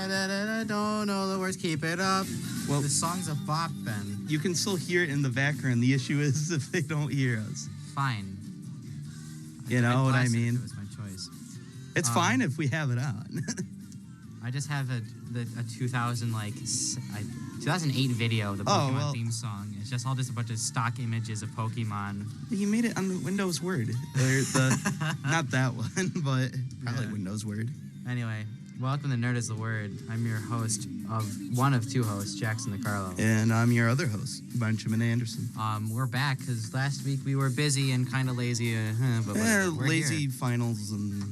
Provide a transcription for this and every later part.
don't know the words, keep it up. Well, the song's a bop, Ben. You can still hear it in the background. The issue is if they don't hear us. Fine. You know what I mean? It was my choice. It's fine if we have it on. I just have a 2008 video of the Pokemon theme song. It's just a bunch of stock images of Pokemon. You made it on the Windows Word. Not that one, but probably Windows Word. Anyway, welcome to Nerd is the Word. I'm your host one of two hosts, Jackson DiCarlo. And I'm your other host, Benjamin Anderson. We're back because last week we were busy and kind of lazy. But we're lazy here. finals and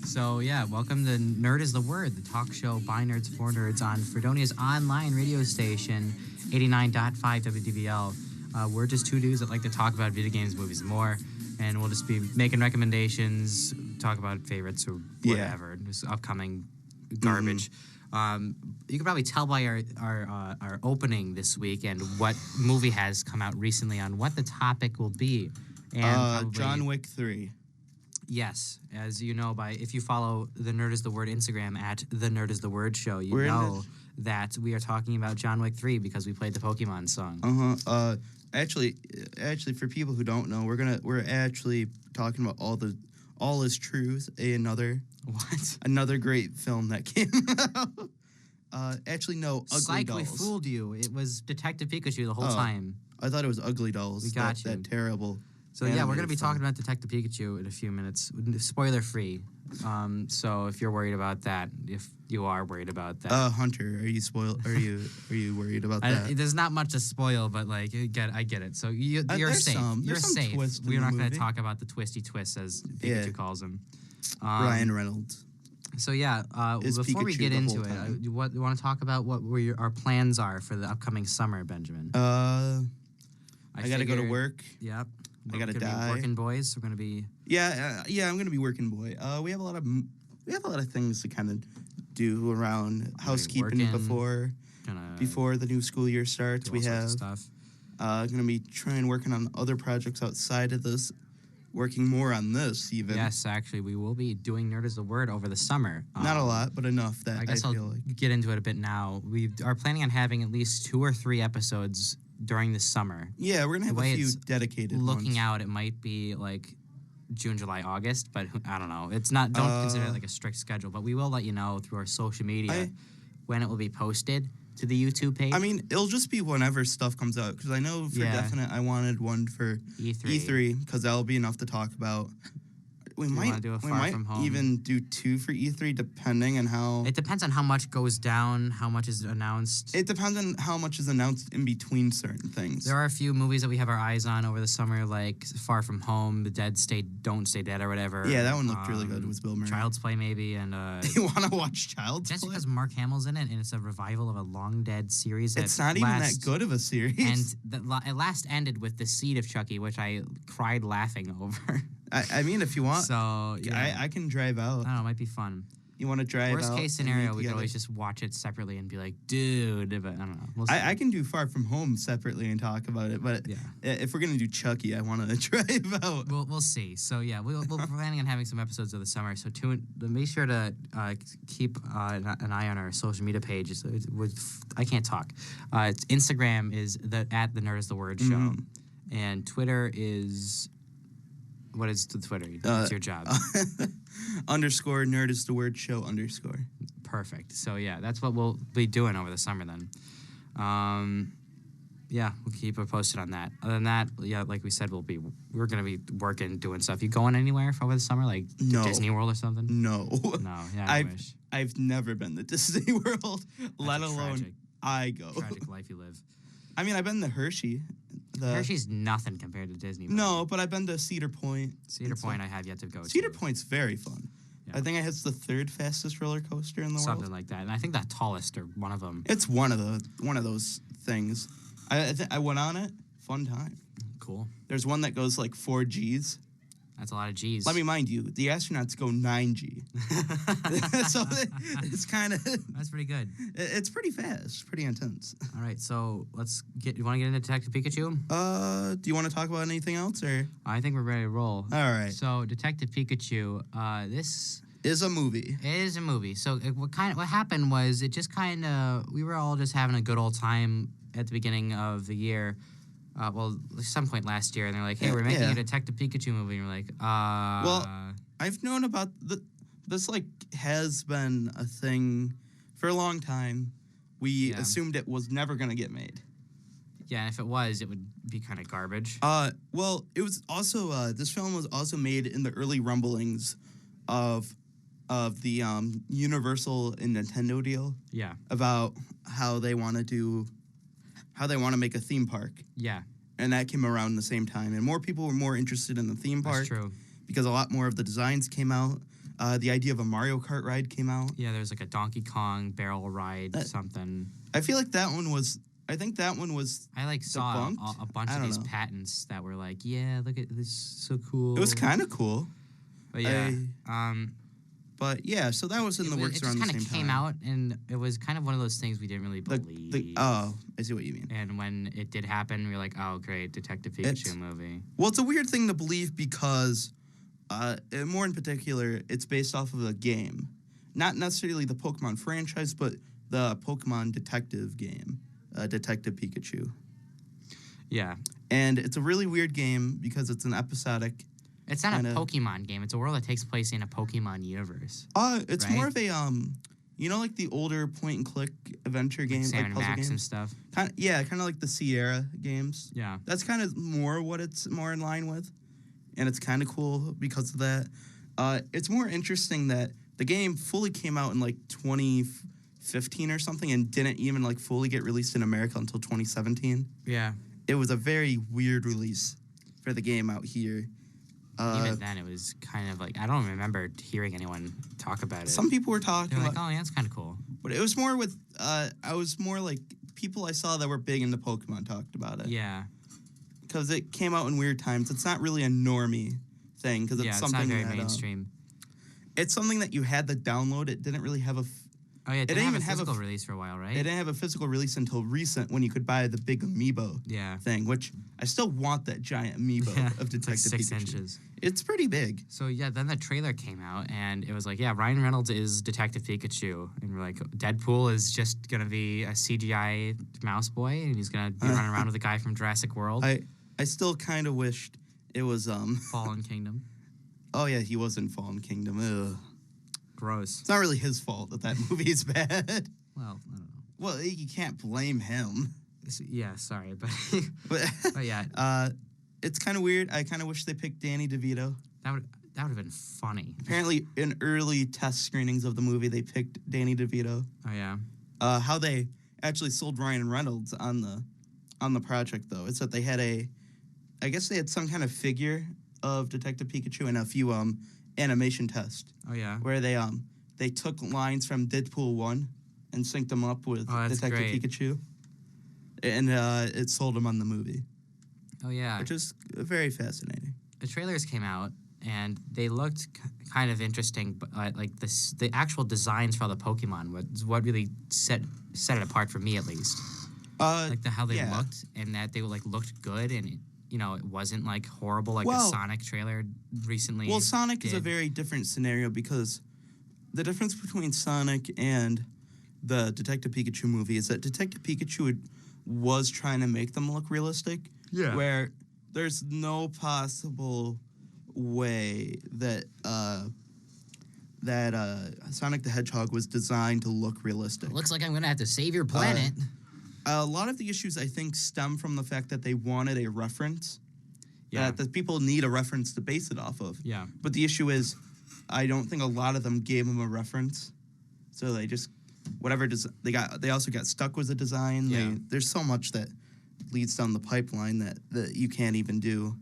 So, welcome to Nerd is the Word, the talk show by nerds for nerds on Fredonia's online radio station, 89.5 WDVL. We're just two dudes that like to talk about video games, movies, and more, and we'll just be making recommendations, talk about favorites or whatever, just upcoming garbage. You can probably tell by our opening this week and what movie has come out recently on what the topic will be. And John Wick 3. Yes, as you know, if you follow the Nerd is the Word Instagram at the Nerd is the Word show, you know that we are talking about John Wick 3 because we played the Pokemon song. Actually, for people who don't know, we're actually talking about All Is Truth, another great film that came out. Actually, no, Ugly Dolls. We fooled you. It was Detective Pikachu the whole time. I thought it was Ugly Dolls. We got you. That terrible. So we're going to be talking about Detective Pikachu in a few minutes, spoiler free. So if you're worried about that, if you are worried about that, Hunter, are you worried about that? There's not much to spoil, but I get it. So you're safe. You're safe. We're not going to talk about the twisty twists as Pikachu calls him. Ryan Reynolds. So before we get into it, you want to talk about what our plans are for the upcoming summer, Benjamin? I got to go to work. Yep. I gotta die. Working boys. We're gonna be. Yeah. I'm gonna be working boy. We have a lot of things to kind of do around housekeeping before the new school year starts. We have stuff. Gonna be working on other projects outside of this. Working more on this, even. Yes, actually, we will be doing Nerd is the Word over the summer. Not a lot, but enough that I guess I'll get into it a bit now. We are planning on having at least 2 or 3 episodes during the summer. Yeah, we're going to have a few dedicated looking ones. out, it might be June, July, August, but I don't know. It's not. Don't consider it a strict schedule, but we will let you know through our social media when it will be posted to the YouTube page. I mean, it'll just be whenever stuff comes out, because I know for definite I wanted one for E3 because that'll be enough to talk about. We might even do 2 for E3 depending on how... It depends on how much goes down, how much is announced. It depends on how much is announced in between certain things. There are a few movies that we have our eyes on over the summer, like Far From Home, The Dead Don't Stay Dead or whatever. Yeah, that one looked really good with Bill Murray. Child's Play maybe, and... You want to watch Child's Play? Just because Mark Hamill's in it, and it's a revival of a long-dead series. It's not even that good of a series. And it last ended with The Seed of Chucky, which I cried laughing over. I mean, if you want, so yeah. I can drive out. I don't know, it might be fun. You want to drive Worst out? Worst case scenario, we could always just watch it separately and be like, dude, but I don't know. We'll see. I can do Far From Home separately and talk about it, but if we're going to do Chucky, I want to drive out. We'll see. So yeah, we're planning on having some episodes of the summer, so make sure to keep an eye on our social media pages. I can't talk. Instagram is at the Nerd is the Word show, and Twitter is... What is the Twitter? It's your job. _ Nerd is the Word show _ Perfect. So yeah, that's what we'll be doing over the summer then. We'll keep it posted on that. Other than that, like we said, we're gonna be working, doing stuff. You going anywhere over the summer, like Disney World or something? No. Yeah, I wish. I've never been to Disney World, let alone I go. Tragic life you live. I mean, I've been to Hershey. Hershey's nothing compared to Disney. No, but I've been to Cedar Point. Cedar Point I have yet to go to. Cedar Point's very fun. Yeah. I think it's the 3rd fastest roller coaster in the world. Something like that. And I think the tallest or one of them. It's one of those things. I went on it. Fun time. Cool. There's one that goes 4 Gs. That's a lot of G's. Let me mind you, the astronauts go 9G. So it's kind of... That's pretty good. It's pretty fast. Pretty intense. All right, so you want to get into Detective Pikachu? Do you want to talk about anything else, or...? I think we're ready to roll. All right. So, Detective Pikachu, this is a movie. It is a movie. So what happened was it just kind of we were all just having a good old time at the beginning of the year. Well, at some point last year, and they're like, "Hey, we're making a Detective Pikachu movie." And we're like, Well, I've known about this like has been a thing for a long time. We assumed it was never gonna get made. Yeah, if it was, it would be kind of garbage. Well, it was also this film was also made in the early rumblings of the Universal and Nintendo deal. Yeah. About how they want to make a theme park. Yeah. And that came around the same time, and more people were more interested in the theme park. That's true. Because a lot more of the designs came out. The idea of a Mario Kart ride came out. Yeah, there's like a Donkey Kong barrel ride, something. I feel like that one was. I think that one was. I saw a bunch of these patents that were like, yeah, look at this, so cool. It was kind of cool. But yeah, but yeah, so that was in the works around the same time. It just kind of came out, and it was kind of one of those things we didn't really believe. I see what you mean. And when it did happen, we were like, oh, great, Detective Pikachu movie. Well, it's a weird thing to believe because, more in particular, it's based off of a game. Not necessarily the Pokemon franchise, but the Pokemon detective game, Detective Pikachu. Yeah. And it's a really weird game because it's an episodic. It's not a Pokemon game. It's a world that takes place in a Pokemon universe. It's more of a like the older point and click adventure games, like puzzle games and stuff. Kind of like the Sierra games. Yeah, that's kind of more what it's more in line with, and it's kind of cool because of that. It's more interesting that the game fully came out in like 2015 or something, and didn't even like fully get released in America until 2017. Yeah, it was a very weird release for the game out here. Even then, it was kind of like, I don't remember hearing anyone talk about it. Some people were talking. They were like, oh, yeah, that's kind of cool. But it was more with, I was more like, people I saw that were big into Pokemon talked about it. Yeah. Because it came out in weird times. It's not really a normie thing. Because it's something not very mainstream. It's something that you had to download. It didn't really have a... Oh, yeah, it didn't have a physical release for a while, right? It didn't have a physical release until recent when you could buy the big amiibo thing, which I still want that giant amiibo of Detective like 6 Pikachu. inches. It's pretty big. So, yeah, then the trailer came out, and it was like, yeah, Ryan Reynolds is Detective Pikachu. And we're like, Deadpool is just going to be a CGI mouse boy, and he's going to be running around with a guy from Jurassic World. I still kind of wished it was... Fallen Kingdom. Oh, yeah, he was in Fallen Kingdom. Ugh. Gross. It's not really his fault that movie is bad. Well, I don't know. Well, you can't blame him. Yeah, sorry, but but yeah. It's kind of weird. I kind of wish they picked Danny DeVito. That would have been funny. Apparently, in early test screenings of the movie, they picked Danny DeVito. Oh yeah. How they actually sold Ryan Reynolds on the project though, is that they had I guess they had some kind of figure of Detective Pikachu and a few animation test. Oh yeah. Where they took lines from Deadpool 1 and synced them up with Detective Pikachu. And it sold them on the movie. Oh yeah. Which is very fascinating. The trailers came out and they looked kind of interesting, but like the actual designs for all the Pokemon was what really set it apart for me at least. Like how they looked, and that they looked good, and it wasn't like horrible like the Sonic trailer recently. Well, Sonic is a very different scenario because the difference between Sonic and the Detective Pikachu movie is that Detective Pikachu was trying to make them look realistic. Yeah. Where there's no possible way that Sonic the Hedgehog was designed to look realistic. Looks like I'm gonna have to save your planet. A lot of the issues, I think, stem from the fact that they wanted a reference. Yeah. That people need a reference to base it off of. Yeah. But the issue is, I don't think a lot of them gave them a reference. So they just, they also got stuck with the design. Yeah. There's so much that leads down the pipeline that you can't even do.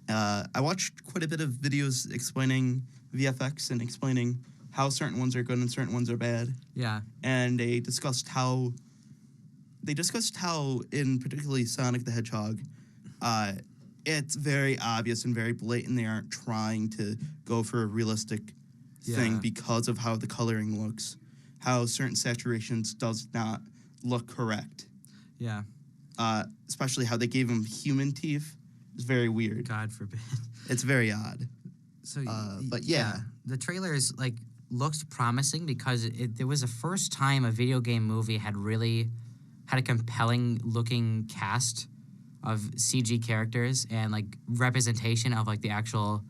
I watched quite a bit of videos explaining VFX and explaining how certain ones are good and certain ones are bad. Yeah. And they discussed how, in particularly Sonic the Hedgehog, it's very obvious and very blatant they aren't trying to go for a realistic thing because of how the coloring looks, how certain saturations does not look correct. Yeah. Especially how they gave him human teeth. It's very weird. God forbid. It's very odd. So, but yeah. the trailers like looked promising because it was the first time a video game movie had a compelling looking cast of CG characters and like representation of like the actual,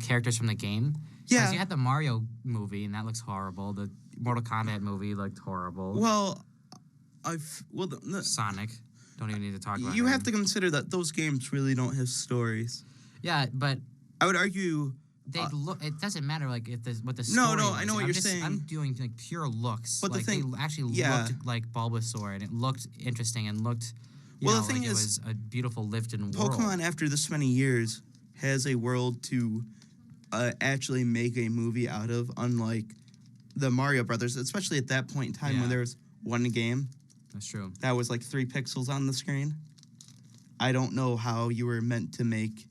characters from the game. Yeah. Because you had the Mario movie and that looks horrible. The Mortal Kombat movie looked horrible. Well, Sonic. Don't even need to talk about it. You have to consider that those games really don't have stories. Yeah, but I would argue it doesn't matter like what the story No, was. I know what you're saying. I'm doing like pure looks. But the like, thing, they actually yeah. looked like Bulbasaur and it looked interesting and looked the thing like is, it was a beautiful lived-in world. Pokemon, after this many years, has a world to actually make a movie out of, unlike the Mario Brothers, especially at that point in time when there was one game. That's true. That was like 3 pixels on the screen. I don't know how you were meant to make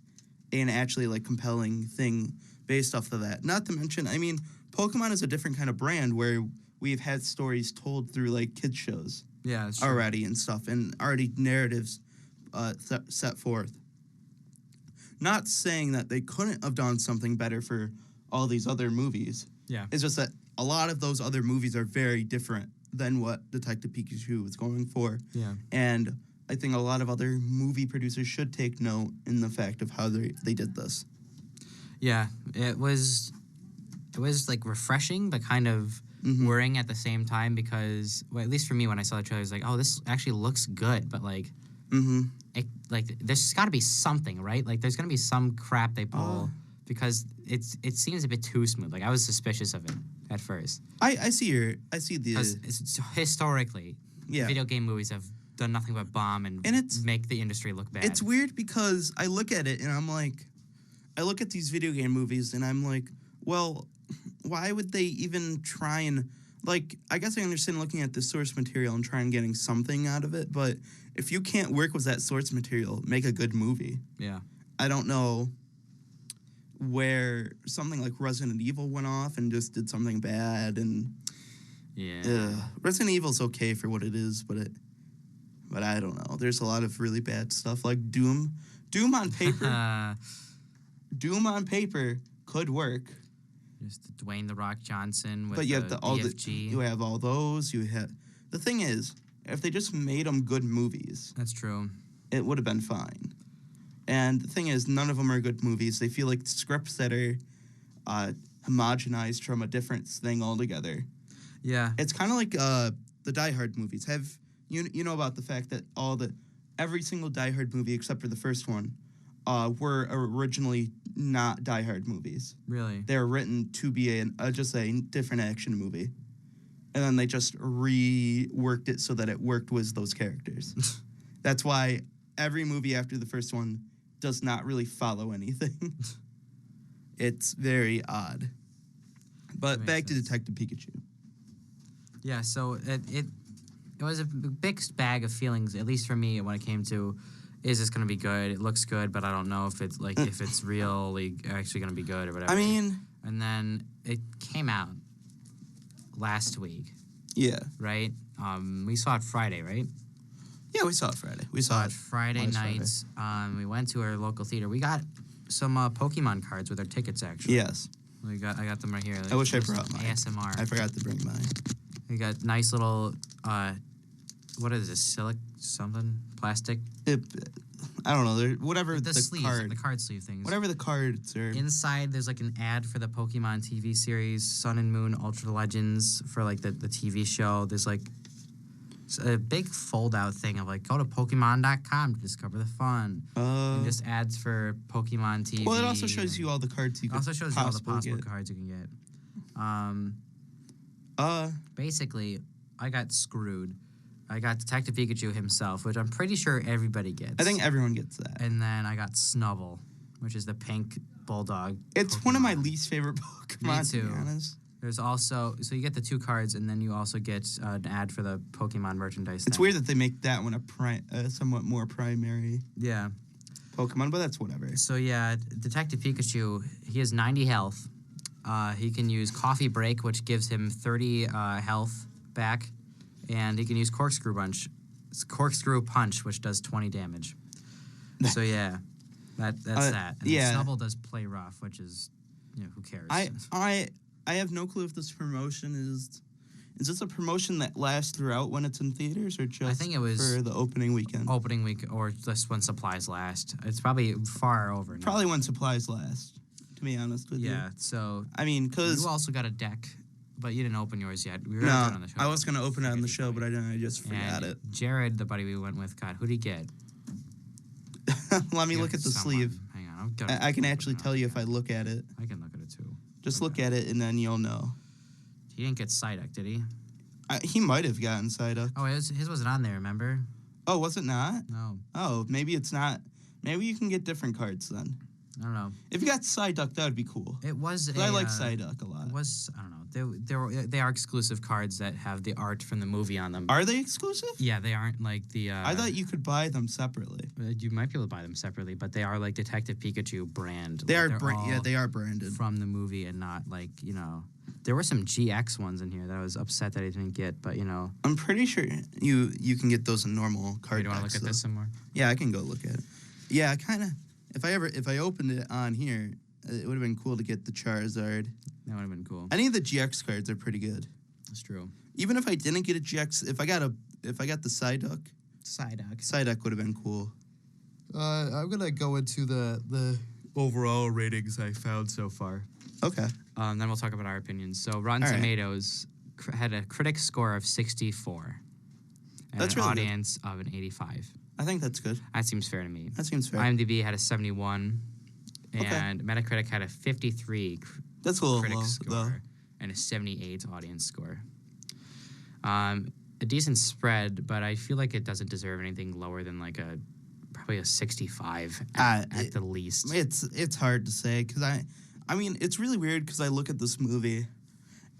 an actually like compelling thing based off of that. Not to mention, I mean, Pokemon is a different kind of brand where we've had stories told through like kids shows already and stuff, and already narratives set forth. Not saying that they couldn't have done something better for all these other movies. Yeah. It's just that a lot of those other movies are very different than what Detective Pikachu was going for. Yeah. And I think a lot of other movie producers should take note in the fact of how they did this. Yeah, it was like refreshing, but kind of worrying at the same time because, well, at least for me, when I saw the trailer, I was like, "Oh, this actually looks good," but like, there's got to be something, right? Like, there's gonna be some crap they pull because it seems a bit too smooth. Like, I was suspicious of it at first. I see the because historically, yeah. video game movies have done nothing but bomb and make the industry look bad. It's weird because I look at it and I'm like, I look at these video game movies and I'm like, well, why would they even try and, like, I guess I understand looking at the source material and trying getting something out of it, but if you can't work with that source material, make a good movie. Yeah. I don't know where something like Resident Evil went off and just did something bad, and Resident Evil's okay for what it is, but I don't know. There's a lot of really bad stuff like Doom. Doom on paper could work. Just Dwayne "The Rock" Johnson with but you have BFG. You have all those. The thing is, if they just made them good movies, that's true. It would have been fine. And the thing is, none of them are good movies. They feel like scripts that are homogenized from a different thing altogether. Yeah, it's kind of like the Die Hard movies. Have you know about the fact that every single Die Hard movie except for the first one were originally not Die Hard movies. Really? They were written to be just a different action movie. And then they just reworked it so that it worked with those characters. That's why every movie after the first one does not really follow anything. It's very odd. But back to Detective Pikachu. Yeah, so it was a big bag of feelings, at least for me, when it came to, is this going to be good? It looks good, but I don't know if it's like if it's really actually going to be good or whatever. I mean, and then it came out last week. Yeah. Right? We saw it Friday, right? Yeah, we saw it Friday. We saw it Friday nights. We went to our local theater. We got some Pokemon cards with our tickets, actually. Yes. I got them right here. I wish I brought mine. ASMR. I forgot to bring mine. We got nice little, what is this, plastic? I don't know. Whatever the sleeves, card. the card sleeve things. Whatever the cards are. Inside, there's like an ad for the Pokemon TV series, Sun and Moon Ultra Legends, for like the TV show. There's like a big fold-out thing of like, go to Pokemon.com to discover the fun. And just ads for Pokemon TV. Well, it also shows you all the cards you can get. Also shows you all the possible cards you can get. Basically, I got screwed. I got Detective Pikachu himself, which I'm pretty sure everybody gets. I think everyone gets that. And then I got Snubble, which is the pink bulldog. It's one of my least favorite Pokemon, Me too. to be honest. There's also, so you get the 2 cards, and then you also get an ad for the Pokemon merchandise. It's weird that they make that one a somewhat more primary Pokemon, but that's whatever. So yeah, Detective Pikachu, he has 90 health. He can use Coffee Break, which gives him 30 health back. And he can use Corkscrew Punch, which does 20 damage. So yeah, that's that. And Snubble does Play Rough, which is who cares? I have no clue if this promotion is this a promotion that lasts throughout when it's in theaters, or just I think it was for the opening weekend? Opening week, or just when supplies last. It's probably far over now. Probably when supplies last, to be honest with you. Yeah, so I mean, because you also got a deck, but you didn't open yours yet. We were no, gonna do it on the show. I was gonna open it on the show, but I didn't. I just forgot it. Jared, the buddy we went with, got, who'd he get? Let me look at the sleeve. Hang on, I can actually tell you if I look at it. I can look at it too. Just look at it and then you'll know. He didn't get Psyduck, did he? He might have gotten Psyduck. Oh, his wasn't on there, remember? Oh, was it not? No. Oh, maybe it's not. Maybe you can get different cards then. I don't know. If you got Psyduck, that would be cool. It was. I like Psyduck a lot. It was. I don't know. They are exclusive cards that have the art from the movie on them. Are they exclusive? Yeah, they aren't like the. I thought you could buy them separately. You might be able to buy them separately, but they are like Detective Pikachu brand. They like are. They are branded from the movie, and not like There were some GX ones in here that I was upset that I didn't get, but I'm pretty sure you can get those in normal card. You want to look at this some more? Yeah, I can go look at it. Yeah, kind of. If I opened it on here, it would have been cool to get the Charizard. That would have been cool. Any of the GX cards are pretty good. That's true. Even if I didn't get a GX, if I got the Psyduck would have been cool. I'm gonna go into the overall ratings I found so far. Okay. Then we'll talk about our opinions. So Rotten Tomatoes had a critic score of 64. And That's an really audience of an 85. I think that's good. That seems fair to me. That seems fair. IMDb had a 71. And Metacritic had a 53 that's a little critic low, score though. and a 78 audience score. A decent spread, but I feel like it doesn't deserve anything lower than like probably a 65 at the least. It's hard to say because I mean it's really weird because I look at this movie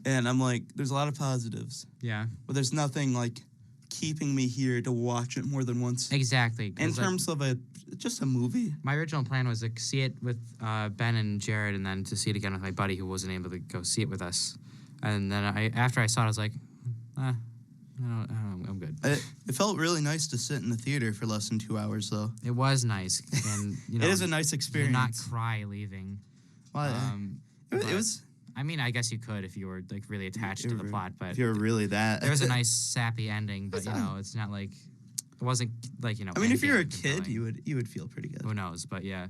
and I'm like there's a lot of positives. Yeah. But there's nothing like keeping me here to watch it more than once. Exactly. In terms of just a movie. My original plan was to see it with Ben and Jared, and then to see it again with my buddy who wasn't able to go see it with us. And then after I saw it, I was like, I'm good. It felt really nice to sit in the theater for less than 2 hours, though. It was nice, and it is a nice experience. Not cry leaving. Well, it was. I mean, I guess you could if you were like really attached to the plot, but if you're really that, there was a nice sappy ending, but it's not like it wasn't like I mean, if you're a kid, you would feel pretty good. Who knows? But yeah,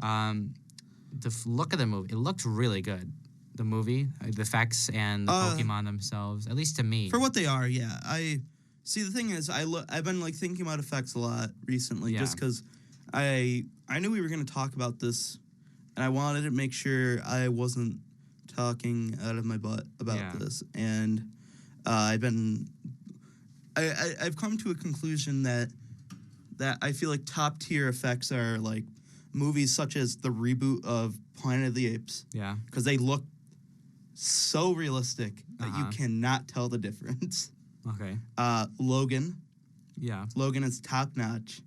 the look of the movie, it looked really good. The movie, the effects, and the Pokemon themselves, at least to me, for what they are. Yeah, I see. The thing is, I've been like thinking about effects a lot recently, just because I knew we were going to talk about this, and I wanted to make sure I wasn't talking out of my butt about this, and I've come to a conclusion that I feel like top tier effects are like movies such as the reboot of Planet of the Apes, because they look so realistic that you cannot tell the difference. Okay. Logan, Logan is top notch,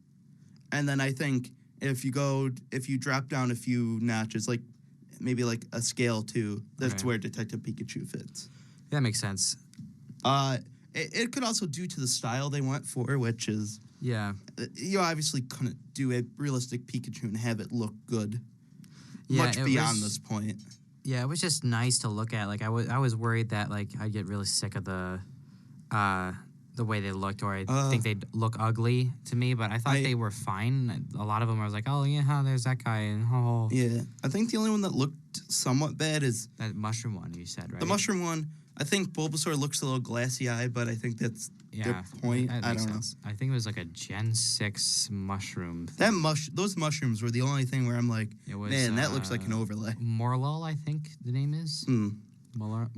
and then I think if you drop down a few notches, like maybe like a scale 2, that's where Detective Pikachu fits. That makes sense. It could also due to the style they went for, which is you obviously couldn't do a realistic Pikachu and have it look good. Much beyond this point. Yeah, it was just nice to look at. Like I was worried that like I'd get really sick of the way they looked, or I think they'd look ugly to me. But I thought they were fine. A lot of them I was like, oh yeah, there's that guy, and yeah. I think the only one that looked somewhat bad is that mushroom one you said, right? The mushroom one. I think Bulbasaur looks a little glassy-eyed, but I think that's their point. I don't know. I think it was like a Gen 6 mushroom thing. Those mushrooms were the only thing where I'm like, man, that looks like an overlay. Morlul, I think the name is. Morlul?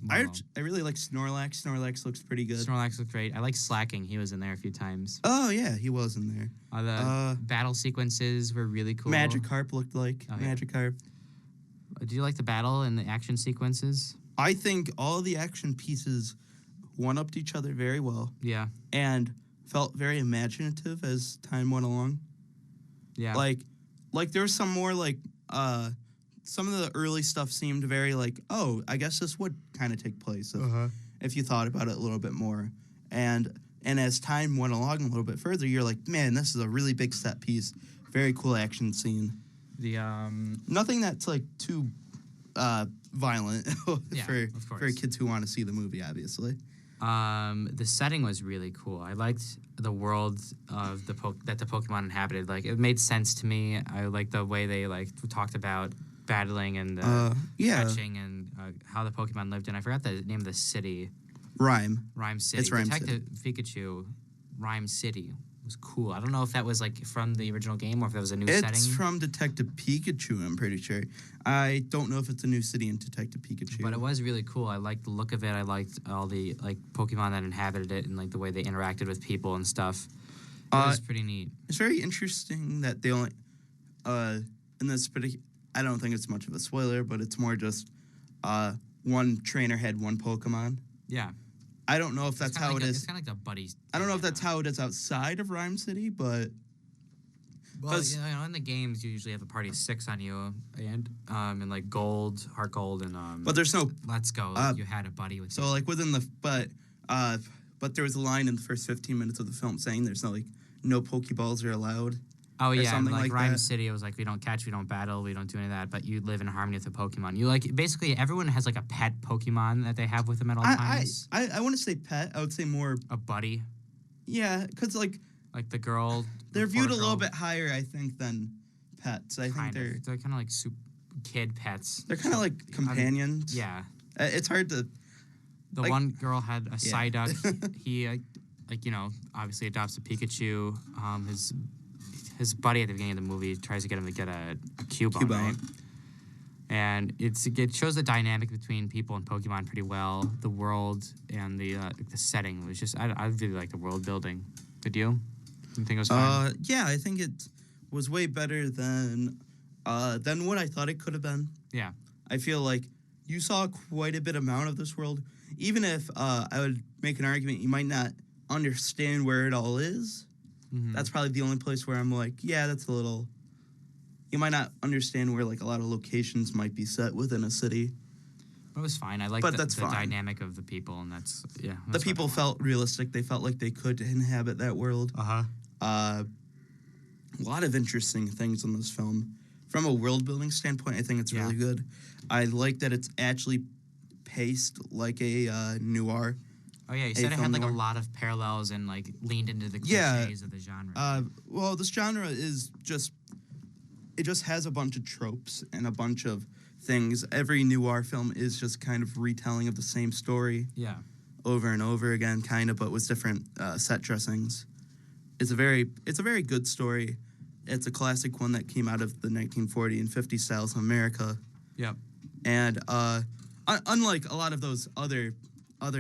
I really like Snorlax. Snorlax looks pretty good. Snorlax looked great. I like Slacking. He was in there a few times. Oh, yeah, he was in there. The battle sequences were really cool. Magikarp looked like Magikarp. Do you like the battle and the action sequences? I think all the action pieces one-upped each other very well. Yeah. And felt very imaginative as time went along. Yeah. Like there was some more like some of the early stuff seemed very like, oh, I guess this would kind of take place if you thought about it a little bit more. And as time went along a little bit further, you're like, man, this is a really big set piece. Very cool action scene. The nothing that's like too violent Yeah, for of course. for kids who want to see the movie, obviously. The setting was really cool. I liked the world of that the Pokemon inhabited. Like, it made sense to me. I liked the way they like talked about battling and catching and how the Pokemon lived in. I forgot the name of the city. Rhyme City. It's Rhyme Detective Pikachu, Rhyme City was cool. I don't know if that was like from the original game or if that was a new setting. It's from Detective Pikachu, I'm pretty sure. I don't know if it's a new city in Detective Pikachu. But it was really cool. I liked the look of it. I liked all the like Pokemon that inhabited it and like the way they interacted with people and stuff. It was pretty neat. It's very interesting that they only in this particular. I don't think it's much of a spoiler, but it's more just one trainer had one Pokemon. Yeah. I don't know if that's how it is. It's kind of like the buddies. I don't know if that's how it is outside of Rhyme City, but well, you know, in the games you usually have a party of 6 on you, and like gold, heart gold, and but there's no let's go. You had a buddy with so you. like within the but there was a line in the first 15 minutes of the film saying there's no Pokeballs are allowed. Oh yeah, something like like Rhyme that. City, it was like we don't catch, we don't battle, we don't do any of that, but you live in harmony with the Pokemon. You like basically everyone has like a pet Pokemon that they have with them at all times. I wouldn't say pet. I would say more a buddy. Yeah, because like the girl. They're viewed a little bit higher, I think, than pets. I think they're kind of like kid pets. They're kind of like companions. Yeah, it's hard to. The one girl had a Psyduck. He like you know obviously adopts a Pikachu. His buddy at the beginning of the movie tries to get him to get a Cubone, right? And it shows the dynamic between people and Pokemon pretty well. The world and the setting was just I really like the world building. Did you? You think it was fun? Yeah, I think it was way better than what I thought it could have been. Yeah, I feel like you saw quite a bit amount of this world. Even if I would make an argument, you might not understand where it all is. Mm-hmm. That's probably the only place where I'm like, yeah, that's a little. You might not understand where like a lot of locations might be set within a city. It was fine. I like the dynamic of the people, and that's the people felt realistic. They felt like they could inhabit that world. A lot of interesting things in this film. From a world building standpoint, I think it's really good. I like that it's actually paced like a noir. Oh yeah, you said it had like a lot of parallels and like leaned into the cliches of the genre. Well, this genre is just has a bunch of tropes and a bunch of things. Every noir film is just kind of retelling of the same story. Yeah. Over and over again, kind of, but with different set dressings. It's a very good story. It's a classic one that came out of the 1940 and 50 styles of America. Yep. And unlike a lot of those other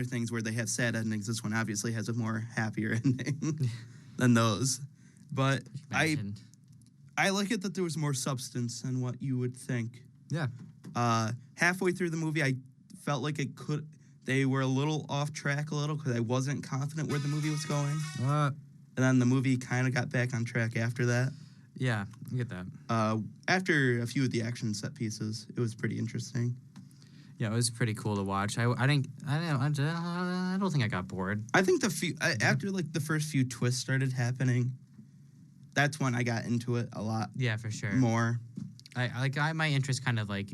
things where they have sad endings, this one obviously has a more happier ending than those. But I like it that there was more substance than what you would think. Yeah. Halfway through the movie, I felt like they were a little off track because I wasn't confident where the movie was going. And then the movie kind of got back on track after that. Yeah, I get that. After a few of the action set pieces, it was pretty interesting. Yeah, it was pretty cool to watch. I don't think I got bored. I think after like the first few twists started happening, that's when I got into it a lot. Yeah, for sure. More. My interest kind of like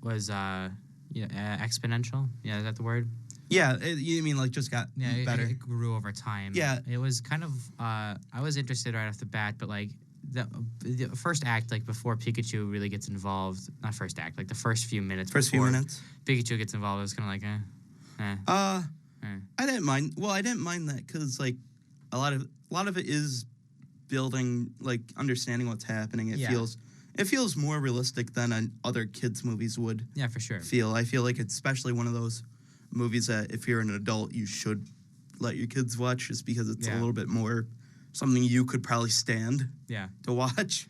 was exponential. Yeah, is that the word? Yeah, you mean like just got better. It grew over time. Yeah, it was kind of. I was interested right off the bat, but like the first act, like before Pikachu really gets involved, not first act, like the first few minutes. Pikachu gets involved, I was kind of like, I didn't mind. Well, I didn't mind that because like a lot of it is building, like understanding what's happening. It feels more realistic than other kids' movies would. Yeah, for sure. I feel like it's especially one of those movies that if you're an adult, you should let your kids watch just because it's a little bit more something you could probably stand to watch.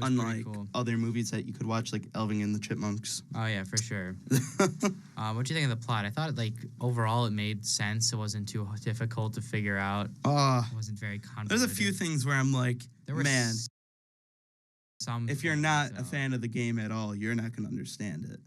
Unlike other movies that you could watch, like Alvin and the Chipmunks. Oh, yeah, for sure. What do you think of the plot? I thought, like, overall it made sense. It wasn't too difficult to figure out. It wasn't very convoluted. There's a few things where I'm like, man, if you're not a fan of the game at all, you're not going to understand it.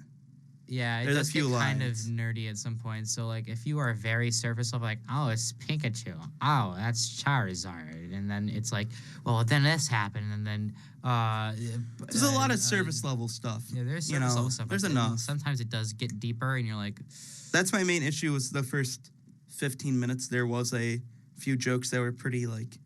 Yeah, it There's a does get few kind of lines. nerdy at some point. So, like, if you are very surface level, like, oh, it's Pikachu. Oh, that's Charizard. And then it's like, well, then this happened. And then, There's a lot of service level stuff. yeah, there's you surface know, level stuff. There's but enough. Sometimes it does get deeper, and you're like, That's my main issue. Was the first 15 minutes there was a few jokes that were pretty like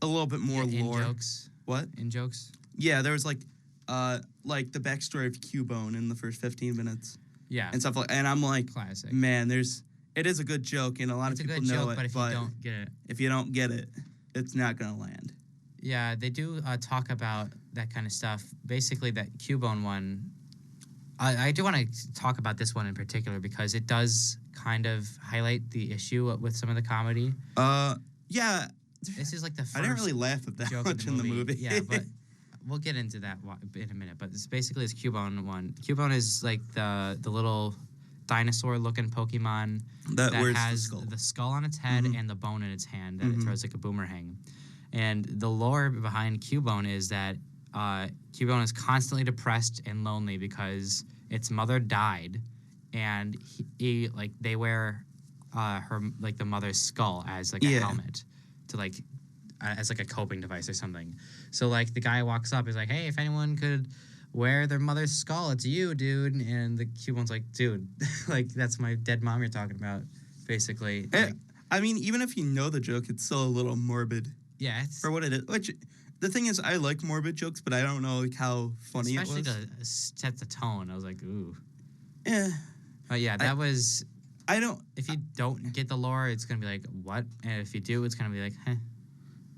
a little bit more in lore. jokes. What? In jokes? Yeah, there was like the backstory of Cubone in the first 15 minutes. Yeah. And stuff like, and I'm like, Classic. man, it is a good joke, and a lot It's of a people good know joke, it. but if you don't get it, it's not gonna land. yeah, they do talk about that kind of stuff. Basically, that Cubone one. I do want to talk about this one in particular because it does kind of highlight the issue with some of the comedy. Yeah. This is like the first I didn't really laugh at that joke much in the movie. Yeah, but we'll get into that in a minute. But it's basically this Cubone one. Cubone is like the little dinosaur-looking Pokemon that has the skull on its head and the bone in its hand that it throws like a boomerang. And the lore behind Cubone is that Cubone is constantly depressed and lonely because its mother died, and they wear the mother's skull as like a helmet to like as like a coping device or something. So like the guy walks up, is like, hey, if anyone could wear their mother's skull, it's you, dude. And the Cubone's like, dude, like that's my dead mom you're talking about, basically. I mean, even if you know the joke, it's still a little morbid. Yeah, it's for what it is. Which the thing is, I like morbid jokes, but I don't know like how funny it was. Especially to set the tone. I was like, ooh. Yeah. But yeah, that was. I don't. If you don't get the lore, it's gonna be like what, and if you do, it's gonna be like, heh.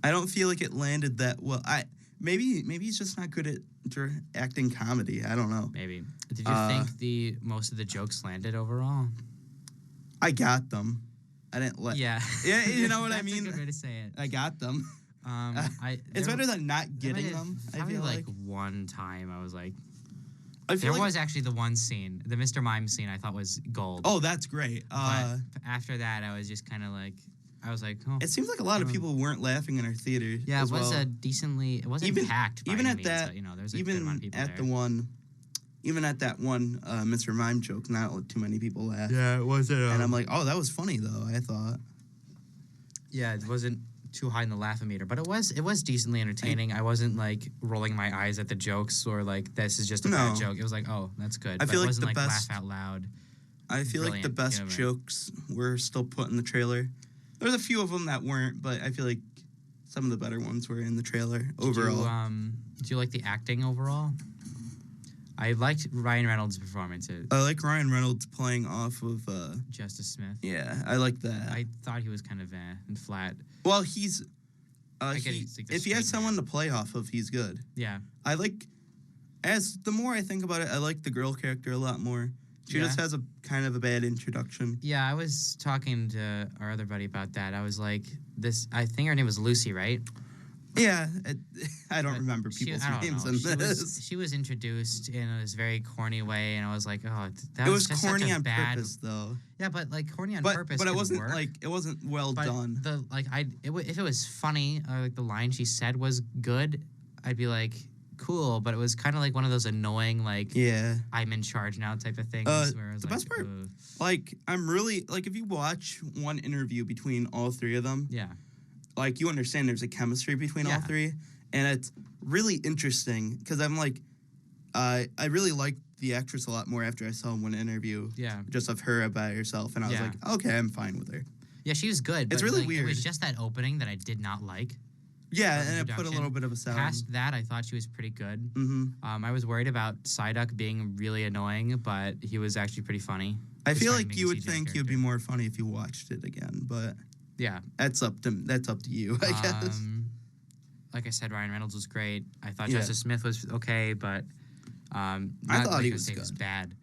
I don't feel like it landed that well. Maybe he's just not good at acting comedy. I don't know. Maybe. Did you think most of the jokes landed overall? I got them. I didn't let. Yeah. Yeah, you know what I mean. That's a good way to say it. I got them. It's There better than not getting them. I feel like one time I was like, I feel there was actually the one scene, the Mr. Mime scene, I thought was gold. Oh, that's great. But after that, I was just kind of like, oh. It seems like a lot of people weren't laughing in our theater. Yeah, as it was well. it wasn't packed. Even at means, that, but, there's a good amount of people there. Even at that one Mr. Mime joke, not too many people laughed. Yeah, it wasn't. And I'm like, oh, that was funny though. I thought. Yeah, it wasn't too high in the laugh-o-meter, but it was decently entertaining. I wasn't like rolling my eyes at the jokes or like this is just a bad joke. It was like, oh, that's good. I feel it like wasn't the like best. laugh out loud. I feel like the best jokes were still put in the trailer. There's a few of them that weren't, but I feel like some of the better ones were in the trailer overall. Do you like the acting overall? I liked Ryan Reynolds' performances. I like Ryan Reynolds playing off of Justice Smith. Yeah, I like that. I thought he was kind of and flat. Well, he's he's like the if he has straight someone man. to play off of, he's good. Yeah. I like the more I think about it, I like the girl character a lot more. She just has a kind of a bad introduction. Yeah, I was talking to our other buddy about that. I was like, I think her name was Lucy, right? Yeah, I don't remember people's names in this. She was introduced in this very corny way, and I was like, oh, that it was just corny such a on bad... purpose, though. Yeah, but like corny on purpose. But it could wasn't work. it wasn't well done. If it was funny, like the line she said was good, I'd be like, cool. But it was kind of like one of those annoying, like, I'm in charge now type of things. Where I was the like, best part, like, I'm really like, if you watch one interview between all three of them, like you understand there's a chemistry between all three, and it's really interesting because I'm like, I really liked the actress a lot more after I saw one interview, just of her by herself, and I was like, okay, I'm fine with her. Yeah, she was good. It's but really like, weird. It was just that opening that I did not like. Yeah, and it put a little bit of a sound. Past that, I thought she was pretty good. Mm-hmm. I was worried about Psyduck being really annoying, but he was actually pretty funny. I feel like you would think he would be more funny if you watched it again, but yeah, that's up to you, I guess. Like I said, Ryan Reynolds was great. I thought Justice Smith was okay, but I thought he was good. Was bad.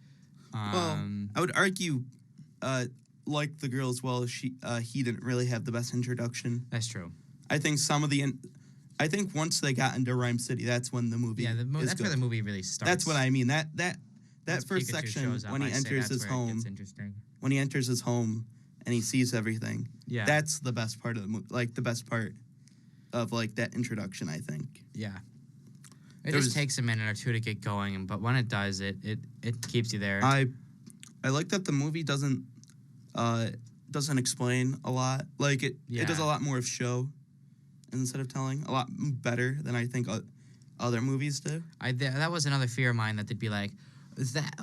Well, I would argue, like the girl as well, he didn't really have the best introduction. That's true. I think I think once they got into Rhyme City, that's when the movie. Yeah, that's where the movie really starts. That's what I mean. That Once first Pikachu section shows up, when he enters his home. It's interesting. When he enters his home and he sees everything. Yeah, that's the best part of the movie. Like the best part of like that introduction, I think. Yeah. It just takes a minute or two to get going, but when it does, it keeps you there. I like that the movie doesn't explain a lot. Like it does a lot more of show instead of telling. A lot better than I think other movies do. That was another fear of mine, that they'd be like,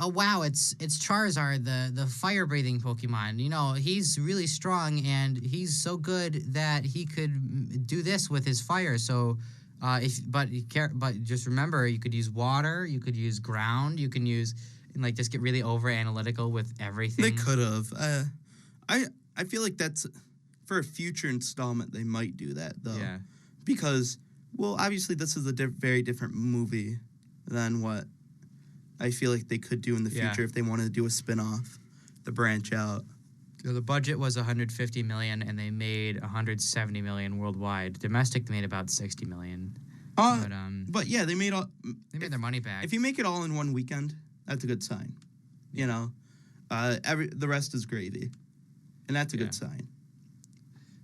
oh wow, it's Charizard, the fire breathing Pokemon. You know, he's really strong and he's so good that he could do this with his fire. So, but just remember, you could use water, you could use ground, you can use, and like just get really over analytical with everything. They could have. I feel like that's for a future installment. They might do that though. Yeah. Because, well, obviously this is a very different movie than what I feel like they could do in the future if they wanted to do a spin-off, the branch out. So the budget was $150 million, and they made $170 million worldwide. Domestic, they made about $60 million. But yeah, they made their money back. If you make it all in one weekend, that's a good sign. You know, the rest is gravy, and that's a good sign.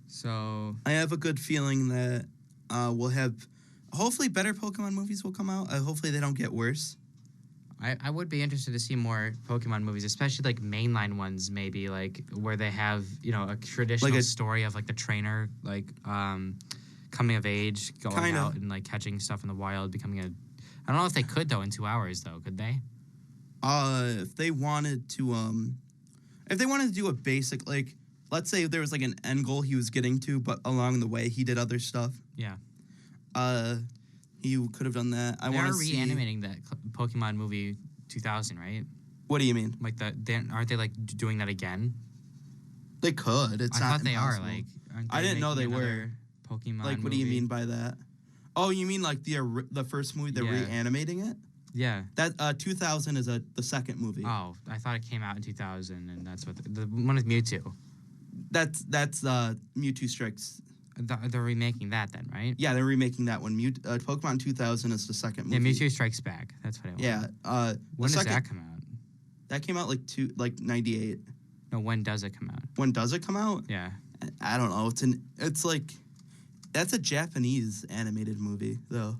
So I have a good feeling that we'll have, hopefully, better Pokemon movies will come out. Hopefully, they don't get worse. I would be interested to see more Pokemon movies, especially like mainline ones, maybe like where they have, you know, a traditional story of like the trainer like coming of age, going out and like catching stuff in the wild, becoming a. I don't know if they could though in 2 hours though. Could they? If they wanted to do a basic, like, let's say there was like an end goal he was getting to, but along the way he did other stuff. Yeah. You could have done that. They are reanimating that Pokemon movie 2000, right? What do you mean? Like aren't they like doing that again? They could. I thought they are. Like, I didn't know they were. Pokemon. Like, what do you mean by that? Oh, you mean like the first movie? They're reanimating it. Yeah. That 2000 is the second movie. Oh, I thought it came out in 2000, and that's what the one with Mewtwo. That's Mewtwo Strikes. They're remaking that then, right? Yeah, they're remaking that one. Pokemon 2000 is the second movie. Yeah, Mewtwo Strikes Back. That's what I want. Yeah. When does that come out? That came out like 98. No, when does it come out? When does it come out? Yeah. I don't know. It's like, that's a Japanese animated movie though.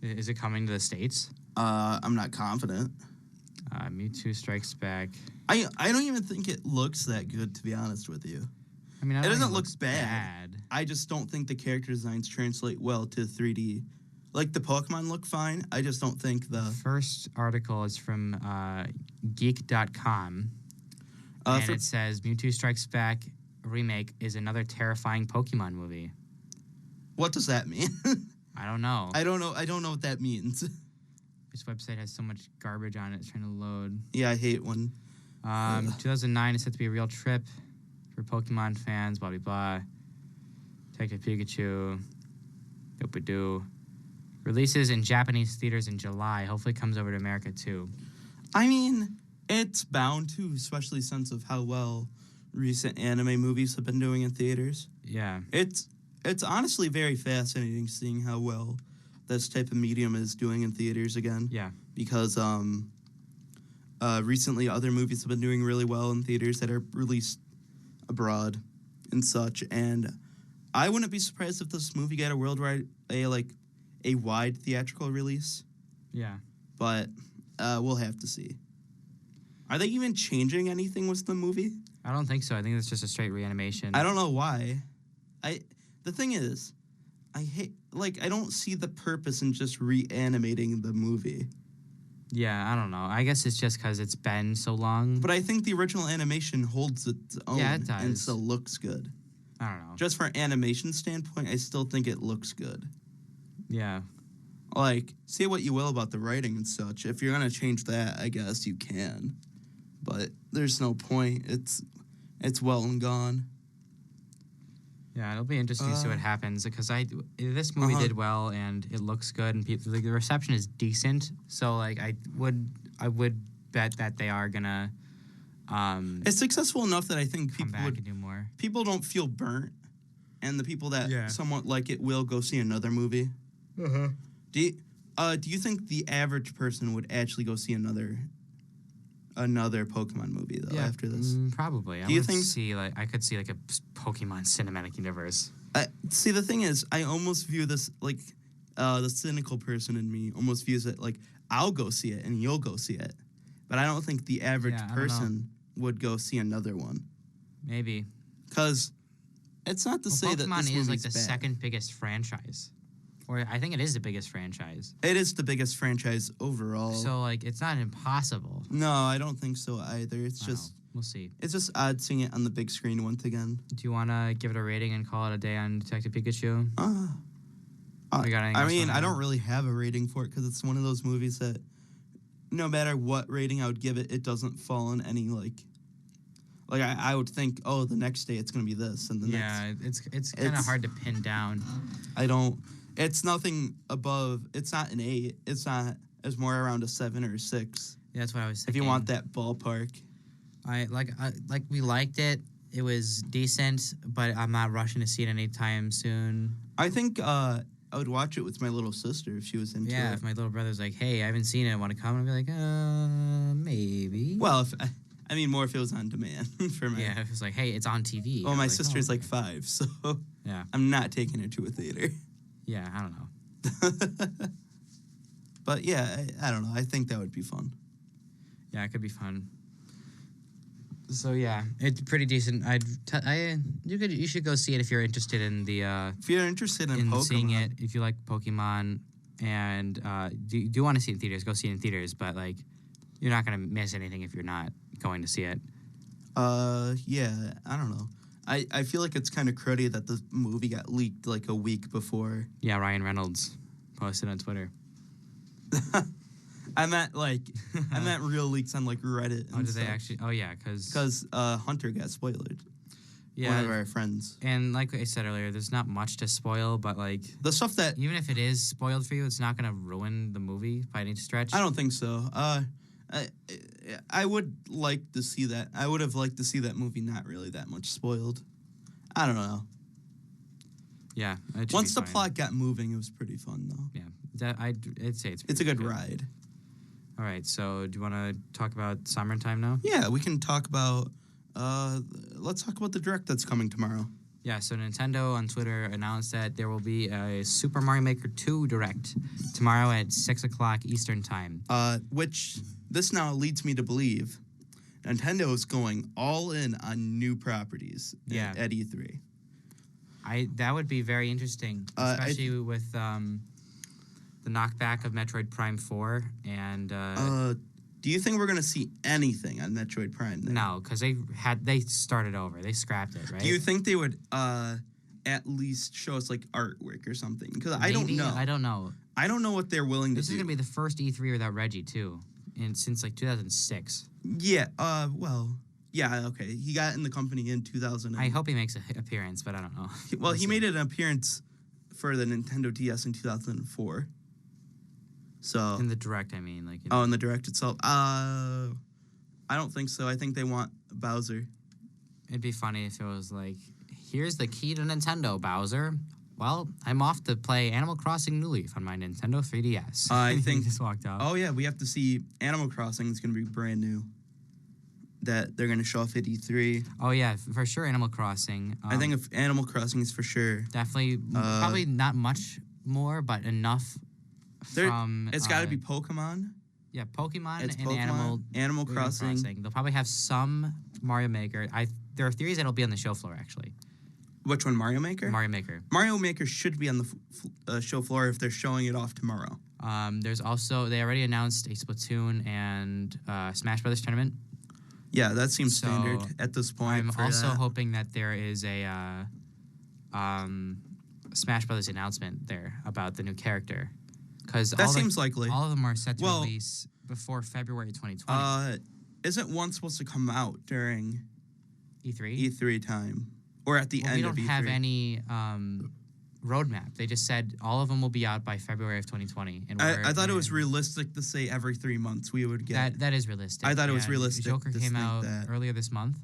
Is it coming to the States? I'm not confident. Mewtwo Strikes Back. I don't even think it looks that good, to be honest with you. I mean, it doesn't look bad. I just don't think the character designs translate well to 3D. Like, the Pokemon look fine. I just don't think the first article is from geek.com. And it says Mewtwo Strikes Back remake is another terrifying Pokemon movie. What does that mean? I don't know. I don't know what that means. This website has so much garbage on it. It's trying to load. Yeah, I hate when. 2009 is set to be a real trip for Pokemon fans. Blah blah blah. Detective Pikachu. Doop-a-doo. Releases in Japanese theaters in July. Hopefully, comes over to America too. I mean, it's bound to, especially since of how well recent anime movies have been doing in theaters. Yeah, it's honestly very fascinating seeing how well this type of medium is doing in theaters again. Yeah, because recently other movies have been doing really well in theaters that are released abroad and such. And I wouldn't be surprised if this movie got a worldwide a wide theatrical release. Yeah, but we'll have to see. Are they even changing anything with the movie? I don't think so. I think it's just a straight reanimation. I don't know why. The thing is, I don't see the purpose in just reanimating the movie. Yeah, I don't know. I guess it's just because it's been so long. But I think the original animation holds its own. Yeah, it does. And still looks good. I don't know. Just for an animation standpoint, I still think it looks good. Yeah. Like, say what you will about the writing and such. If you're going to change that, I guess you can. But there's no point. It's well and gone. Yeah, it'll be interesting to see what happens because this movie did well and it looks good and people, the reception is decent. So I would bet that they are gonna. It's successful enough that I think people come back and do more. People don't feel burnt, and the people that somewhat like it will go see another movie. Do you think the average person would actually go see another Pokemon movie though after this? Probably. Do you think I could see like a Pokemon cinematic universe? See, the thing is, I almost view this like the cynical person in me almost views it like I'll go see it and you'll go see it, but I don't think the average person would go see another one. Maybe because it's not to say that Pokemon this is like movie's the bad. second biggest franchise, or I think it is the biggest franchise. It is the biggest franchise overall. So like it's not impossible. No, I don't think so either. It's just we'll see. It's just odd seeing it on the big screen once again. Do you want to give it a rating and call it a day on Detective Pikachu? I don't really have a rating for it because it's one of those movies that no matter what rating I would give it, it doesn't fall in any like I would think, oh, the next day it's gonna be this, and the next. It's kind of hard to pin down. It's nothing above. It's not an 8. It's not. It's more around a 7 or a 6. Yeah, that's what I was thinking. If you want that ballpark. We liked it. It was decent, but I'm not rushing to see it anytime soon. I think I would watch it with my little sister if she was into it. Yeah, if my little brother's like, hey, I haven't seen it, want to come? I'd be like, maybe. Well, more if it was on demand for me. Yeah, if it's like, hey, it's on TV. Well, my sister's like 5, so yeah, I'm not taking her to a theater. Yeah, I don't know. But yeah, I don't know. I think that would be fun. Yeah, it could be fun. So yeah, it's pretty decent. You should go see it if you're interested in the. If you're interested in Pokemon, seeing it, if you like Pokemon, and do want to see it in theaters, go see it in theaters. But like, you're not gonna miss anything if you're not going to see it. Yeah, I don't know. I feel like it's kind of cruddy that the movie got leaked like a week before. Yeah, Ryan Reynolds posted on Twitter. I meant real leaks on like Reddit. Oh, did they actually? Oh yeah, because Hunter got spoiled. Yeah, one of our friends. And like I said earlier, there's not much to spoil, but like the stuff that even if it is spoiled for you, it's not gonna ruin the movie by any stretch. I don't think so. I would like to see that. I would have liked to see that movie not really that much spoiled. I don't know. Yeah. Once the plot got moving, it was pretty fun though. Yeah, I'd say it's a good ride. All right, so do you want to talk about summertime now? Yeah, we can talk about. Let's talk about the Direct that's coming tomorrow. Yeah, so Nintendo on Twitter announced that there will be a Super Mario Maker 2 Direct tomorrow at 6 o'clock Eastern Time. Which this now leads me to believe Nintendo is going all in on new properties at E3. That would be very interesting, especially with the knockback of Metroid Prime 4 and... do you think we're going to see anything on Metroid Prime then? No, because they started over. They scrapped it, right? Do you think they would at least show us like artwork or something? Because I don't know. I don't know. I don't know what they're willing to do. This is going to be the first E3 without Reggie, too, since like 2006. Yeah, yeah, okay. He got in the company in 2000. I hope he makes an appearance, but I don't know. Well, he made an appearance for the Nintendo DS in 2004. So in the Direct, I mean, like. In the Direct itself. I don't think so. I think they want Bowser. It'd be funny if it was like, here's the key to Nintendo, Bowser. Well, I'm off to play Animal Crossing New Leaf on my Nintendo 3DS. I think he just walked out. Oh yeah, we have to see Animal Crossing is going to be brand new. That they're going to show off at E3. Oh yeah, for sure, Animal Crossing. I think if Animal Crossing is for sure. Definitely, probably not much more, but enough. It's got to be Pokemon. Yeah, Pokemon and Pokemon, Animal Crossing. They'll probably have some Mario Maker. There are theories that it'll be on the show floor, actually. Which one, Mario Maker? Mario Maker. Mario Maker should be on the show floor if they're showing it off tomorrow. There's also, they already announced a Splatoon and Smash Brothers tournament. Yeah, that seems standard at this point. I'm also hoping that there is a Smash Brothers announcement there about the new character. Because that seems likely. All of them are set to release before February 2020. Isn't one supposed to come out during E3? E3 time. Or at the end of E3? We don't have any roadmap. They just said all of them will be out by February of 2020. And I thought it was realistic to say every 3 months we would get. That is realistic. I thought it was realistic. Joker came out earlier this month.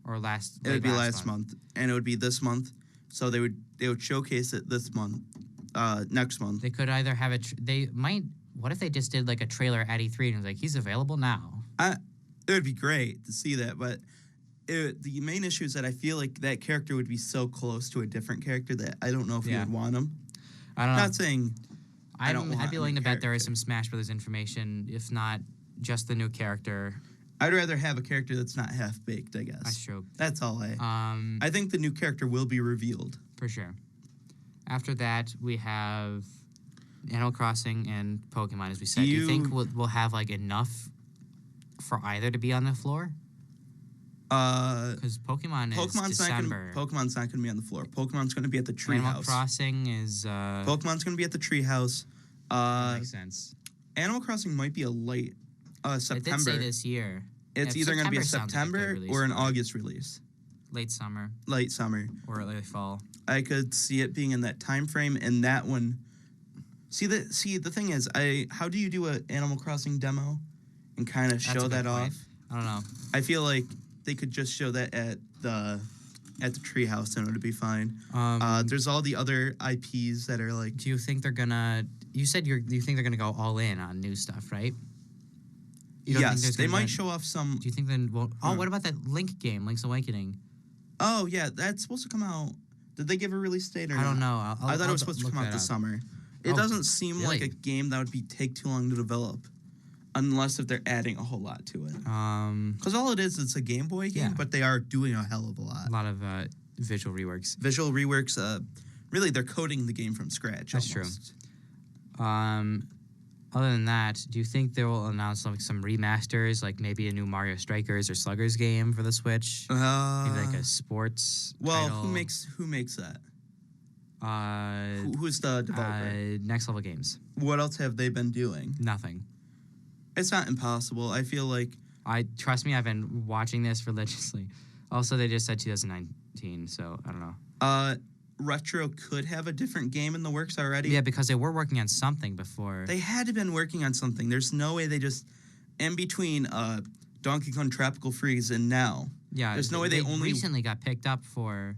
Or last. It would be last month. And it would be this month. So they would showcase it this month. Next month. They could either have it. They might. What if they just did like a trailer at E3 and was like, he's available now? It would be great to see that, but the main issue is that I feel like that character would be so close to a different character that I don't know if you would want him. I don't know. Not saying I don't want I'd be willing a to bet there is character. some Smash Brothers information, if not just the new character. I'd rather have a character that's not half-baked, I guess. That's true. That's all I think the new character will be revealed. For sure. After that, we have Animal Crossing and Pokemon, as we said. Do you think we'll have like enough for either to be on the floor? Because Pokemon is December. Pokemon's not going to be on the floor. Pokemon's going to be at the treehouse. Animal Crossing is... Pokemon's going to be at the treehouse. That makes sense. Animal Crossing might be a late September. It did say this year. It's either going to be a September or an August release. Late summer. Late summer. Or early fall. I could see it being in that time frame, and that one... See, the thing is, how do you do an Animal Crossing demo and kind of show that off? I don't know. I feel like they could just show that at the treehouse and it would be fine. There's all the other IPs that are like... Do you think they're gonna... You said you think they're gonna go all in on new stuff, right? Yes, they might show off some... Do you think then... Well, what about that Link game, Link's Awakening? Oh, yeah, that's supposed to come out... Did they give a release date or not? I don't know. I thought it was supposed to come out this summer. It doesn't seem like a game that would take too long to develop. Unless if they're adding a whole lot to it. Because all it is, it's a Game Boy game, but they are doing a hell of a lot. A lot of visual reworks. Visual reworks, really, they're coding the game from scratch. That's almost. True. Other than that, do you think they will announce like some remasters, like maybe a new Mario Strikers or Sluggers game for the Switch? Maybe like a sports title? Who makes that? Who's the developer? Next Level Games. What else have they been doing? Nothing. It's not impossible. I feel like... Trust me, I've been watching this religiously. Also, they just said 2019, so I don't know. Retro could have a different game in the works already. Yeah, because they were working on something before. They had to have been working on something. There's no way they just... In between Donkey Kong Tropical Freeze and now. Yeah. There's no way they only... recently got picked up for...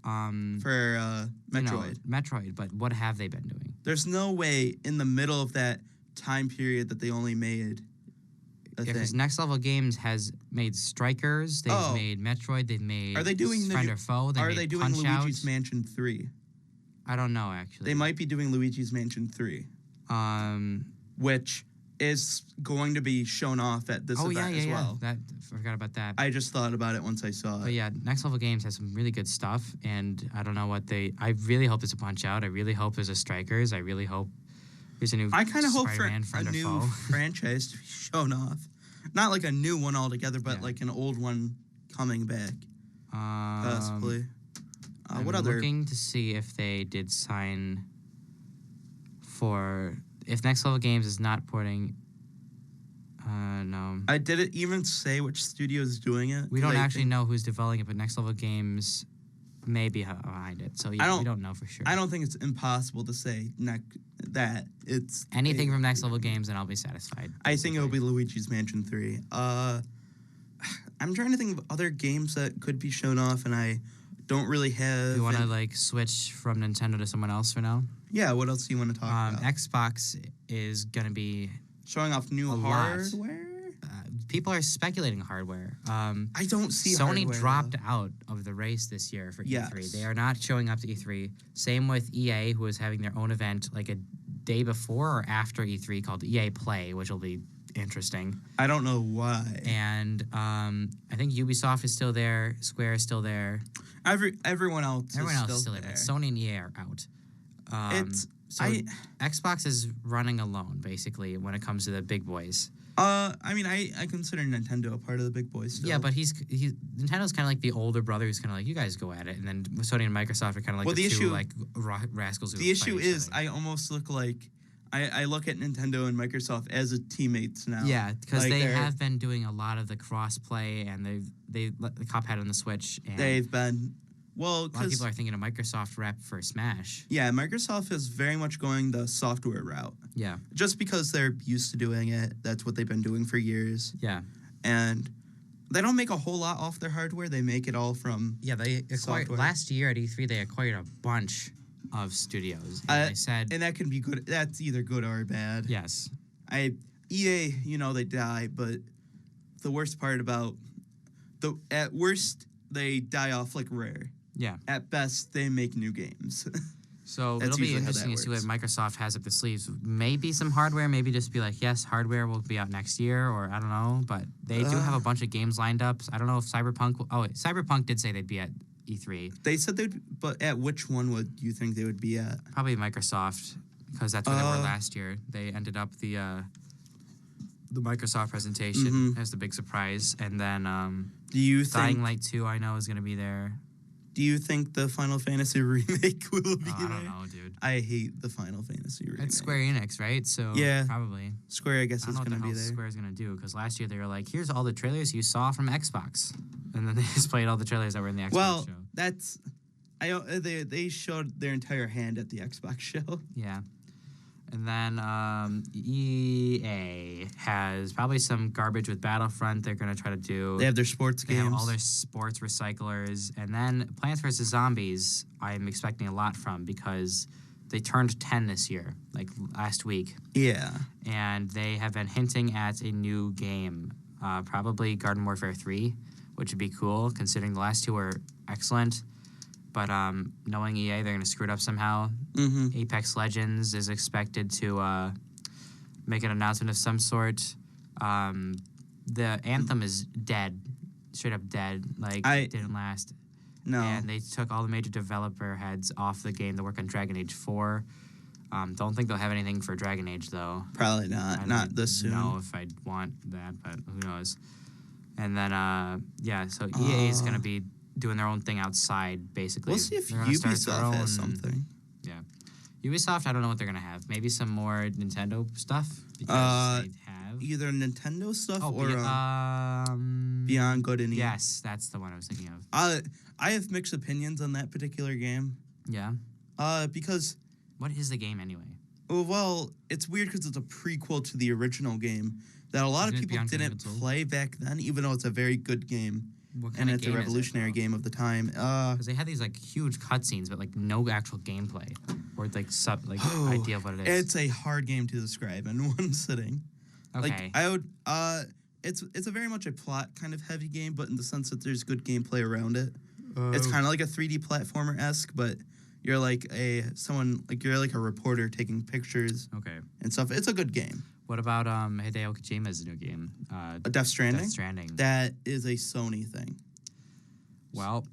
Metroid. Metroid, but what have they been doing? There's no way in the middle of that time period that they only made a thing. Because Next Level Games has made Strikers, they've made Metroid, they've made Friend or Foe, are they doing Luigi's Mansion 3? I don't know, actually. They might be doing Luigi's Mansion 3. Which is going to be shown off at this event as well. I forgot about that. I just thought about it once I saw it. But yeah, Next Level Games has some really good stuff, and I don't know what I really hope there's a Punch-Out. I really hope there's a Strikers. I really hope there's a new I kind of hope for Spider-Man, Friend a or new Foe. franchise to be shown off. Not like a new one altogether, but like an old one coming back. Possibly. I'm looking to see if they did sign for... If Next Level Games is not porting... no. Did it even say which studio is doing it? We don't actually know who's developing it, but Next Level Games may be behind it. So yeah, we don't know for sure. I don't think it's impossible to say that it's... Anything from Next Level Games, and I'll be satisfied. Basically. I think it'll be Luigi's Mansion 3. I'm trying to think of other games that could be shown off, and I don't really have... You want to switch from Nintendo to someone else for now? Yeah, what else do you want to talk about? Xbox is going to be... Showing off new hardware? People are speculating hardware. I don't see Sony hardware, dropped out of the race this year for E3. They are not showing up to E3. Same with EA, who is having their own event like a day before or after E3 called EA Play, which will be interesting. I don't know why. And I think Ubisoft is still there. Square is still there. Everyone else is still there. But Sony and EA are out. Xbox is running alone, basically, when it comes to the big boys. I consider Nintendo a part of the big boys still. Yeah, but Nintendo's kind of like the older brother who's kind of like, you guys go at it. And then Sony and Microsoft are kind of like rascals who The issue is, I almost look like... I look at Nintendo and Microsoft as teammates now. Yeah, because they have been doing a lot of the cross-play, and they let the Cuphead on the Switch. And they've been... Well, a lot of people are thinking a Microsoft rep for Smash. Yeah, Microsoft is very much going the software route. Yeah. Just because they're used to doing it. That's what they've been doing for years. Yeah. And they don't make a whole lot off their hardware. They make it all from they acquired... Last year at E3, they acquired a bunch of studios. And they said... And that can be good. That's either good or bad. Yes. EA, they die, but the worst part about... At worst, they die off like Rare. Yeah. At best, they make new games. So That's it'll be usually how interesting that to see what works. Microsoft has up the sleeves. Maybe some hardware, maybe just be like, yes, hardware will be out next year, or I don't know. But they do have a bunch of games lined up. I don't know if Cyberpunk. Cyberpunk did say they'd be at E3. They said they'd, but at which one would you think they would be at? Probably Microsoft, because that's where they were last year. They ended up the Microsoft presentation as the big surprise, and then Do you think Dying Light 2 I know is going to be there. Do you think the Final Fantasy remake will be there? I don't know, dude. I hate the Final Fantasy remake. It's Square Enix, right? So Yeah. probably. Square, I guess, I is don't know going to what be the hell there. Square's going to do, because last year they were like, here's all the trailers you saw from Xbox. And then they just played all the trailers that were in the Xbox Well, show. that's... They showed their entire hand at the Xbox show. Yeah. And then EA has probably some garbage with Battlefront they're going to try to do. They have their sports They games. have all their sports recyclers. And then Plants vs. Zombies, I'm expecting a lot from, because they turned 10 this year, like last week. Yeah. And they have been hinting at a new game, probably Garden Warfare 3, which would be cool, considering the last two were excellent. But knowing EA, they're going to screw it up somehow. Mm-hmm. Apex Legends is expected to make an announcement of some sort. The Anthem is dead, straight up dead. Like, it didn't last. No. And they took all the major developer heads off the game to work on Dragon Age 4. Don't think they'll have anything for Dragon Age, though. Probably not. I Not this soon. don't know if I'd want that, but who knows. And then, so EA is going to be doing their own thing outside, basically. We'll see if They're gonna start their Ubisoft has own- something. Yeah. Ubisoft, I don't know what they're going to have. Maybe some more Nintendo stuff, because they have. Either Nintendo stuff or Beyond Beyond Good and Evil. Yes, that's the one I was thinking of. I have mixed opinions on that particular game. Yeah. Because, What is the game anyway? well, it's weird because it's a prequel to the original game that a lot Isn't of it people Beyond Good and didn't Evil? play back then, even though it's a very good game. What And it's a revolutionary game of the time. Because they had these like huge cutscenes, but like no actual gameplay or like idea of what it is. It's a hard game to describe in one sitting. Okay. Like I would, it's a very much a plot kind of heavy game, but in the sense that there's good gameplay around it. It's kind of like a 3D platformer esque, but you're like you're like a reporter taking pictures Okay. and stuff. It's a good game. What about Hideo Kojima's new game? Death Stranding. Death Stranding. That is a Sony thing. Well,